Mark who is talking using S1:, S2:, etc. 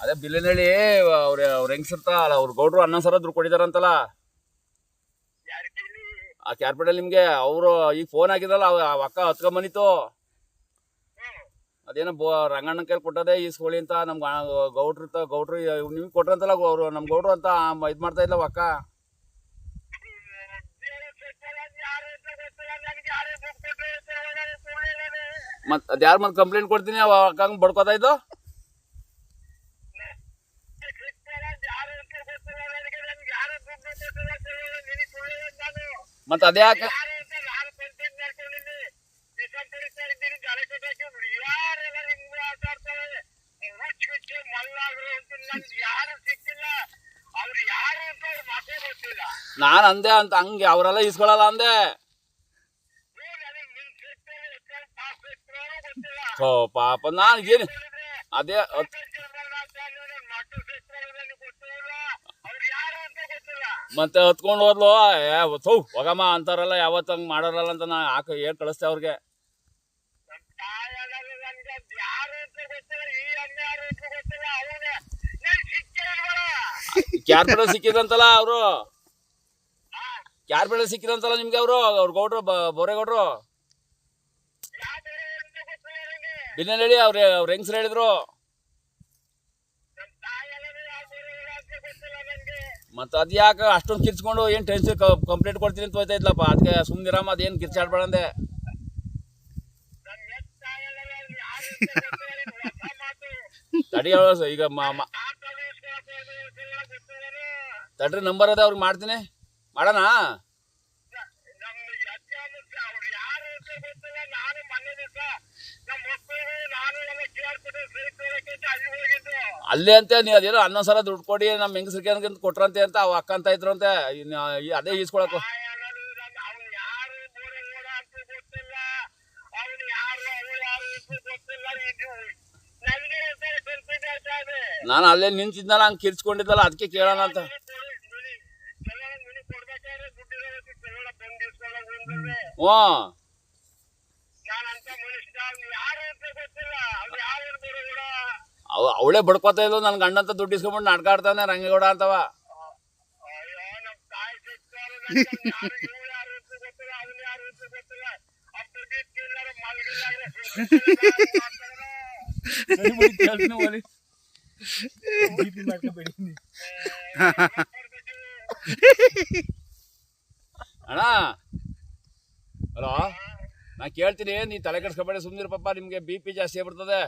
S1: ಅದೇ ಬಿಲ್ಲಿನಹಳ್ಳಿ ಅವ್ರ ಹೆಂಗ್ಸಿರ್ತ ಅಲ್ಲ ಅವ್ರ ಗೌಡ್ರು ಅನ್ನ ಸರ ದುಡ್ಡು ಕೊಟ್ಟಿದಾರಂತಲ್ಲ ಆ ಕ್ಯಾರ್ಪೇಟಲ್ಲಿ ನಿಮ್ಗೆ ಅವರು ಈಗ ಫೋನ್ ಹಾಕಿದ್ರಲ್ಲ ಅಕ್ಕ ಹತ್ಕೊಂಬನಿತ್ತು ಅದೇನೋ ರಂಗಣ್ಣನ ಕೈಲಿ ಕೊಟ್ಟದೆ ಈಸ್ಕೊಳ್ಳಿ ಅಂತ ನಮ್ಗೆ ಗೌಡ್ರು ನಿಮ್ಗೆ ಕೊಟ್ರಂತಲ್ಲ ಅವ್ರು ನಮ್ ಗೌಡ್ರು ಅಂತ ಇದ್ ಮಾಡ್ತಾ ಇದ್ಲವ ಅಕ್ಕ. ಮತ್ ಅದ್ಯಾರ ಮತ್ ಕಂಪ್ಲೇಂಟ್ ಕೊಡ್ತೀನಿ ಅವ ಅಕ್ಕಂಗ್ ಬಡ್ಕೋತಾ ಇದ್ದು. ಮತ್ ಅದೇ ಯಾಕೆ ನಾನ್ ಅಂದೆ ಅಂತ ಹಂಗೆ ಅವರೆಲ್ಲ ಇಸ್ಕೊಳಲ್ಲ ಅಂದೆ. ಪಾಪ ನಾನ್ ಏನು ಅದೇ ಮತ್ತೆ ಹತ್ಕೊಂಡು ಹೋದ್ಲು ಹೋಗಮ್ಮ ಅಂತಾರಲ್ಲ ಯಾವತ್ತು ಹಂಗ್ ಮಾಡೋರಲ್ಲ ಅಂತ ನಾ ಏನ್ ಕಳಿಸ್ತೆ ಅವ್ರಿಗೆ. ಕ್ಯಾರ್ಪೇಟೆ ಸಿಕ್ಕಿದಂತಲ್ಲ ಅವರು ಕ್ಯಾರ್ಪೇಟೆ ಸಿಕ್ಕಿದಂತಲ್ಲ ನಿಮ್ಗೆ ಅವ್ರ ಗೌಡ್ರು ಬೋರೇಗೌಡ್ರು ಬಿಲ್ಲಿನಹಳ್ಳಿ ಅವ್ರ ಹೆಂಗ್ಸ್ರು ಹೇಳಿದ್ರು. ಮತ್ತ ಅದ್ ಯಾಕೆ ಅಷ್ಟೊಂದು ಕಿರ್ಚ್ಕೊಂಡು ಏನ್ ಟೆನ್ಷನ್ ಕಂಪ್ಲೇಂಟ್ ಕೊಡ್ತೀನಿ ಅಂತ ಹೋಯ್ತಾ ಇದ್ಲಪ್ಪ. ಅದಕ್ಕೆ ಸುಮ್ನಿರಮ್ಮ ಅದೇನ್ ಕಿರ್ಚಾಡ್ಬೇಡಂದೆ. ತಡಿ ಈಗ ತಡ್ರಿ ನಂಬರ್ ಅದ ಅವ್ರಿಗೆ ಮಾಡ್ತೀನಿ ಮಾಡೋಣ. ಅಲ್ಲೇ ಅಂತ ನೀ ಅದೇನೋ ಅನ್ನ ಸಲ ದುಡ್ಡು ಕೊಡಿ ನಮ್ ಹೆಂಗಸರಿಗೆ ಅಂತ ಕೊಟ್ರಂತೆ ಅಂತ ಅವ ಅಕ್ಕ ಅಂತ ಇದ್ರಂತೆ. ಅದೇ ಈಸ್ಕೊಳಕ ನಾನು ಅಲ್ಲೇ ನಿಂತಿದ್ನಲ್ಲ ಹಂಗ್ ಕಿರ್ಚ್ಕೊಂಡಿದ್ದಲ್ಲ ಅದಕ್ಕೆ ಕೇಳೋಣ ಅಂತ. ಅವಳೇ ಬಡ್ಕೋತಾ ಇದ್ಲು ನನ್ ಗಂಡಂತ ದುಡ್ಡು ಇಸ್ಕೊಂಡ್ಬಿಟ್ಟು ನಾಟಕ ಆಡ್ತಾನೆ ರಂಗೇಗೌಡ ಅಂತವ. ಅಣ್ಣ ಹಲೋ ನಾ ಕೇಳ್ತೀನಿ, ನೀ ತಲೆ ಕೆಡ್ಸ್ಕೊಬೇಡಿ ಸುಮ್ನಿರು ಪಾಪ, ನಿಮ್ಗೆ BP ಜಾಸ್ತಿ ಆಗ್ಬಿಡ್ತದೆ.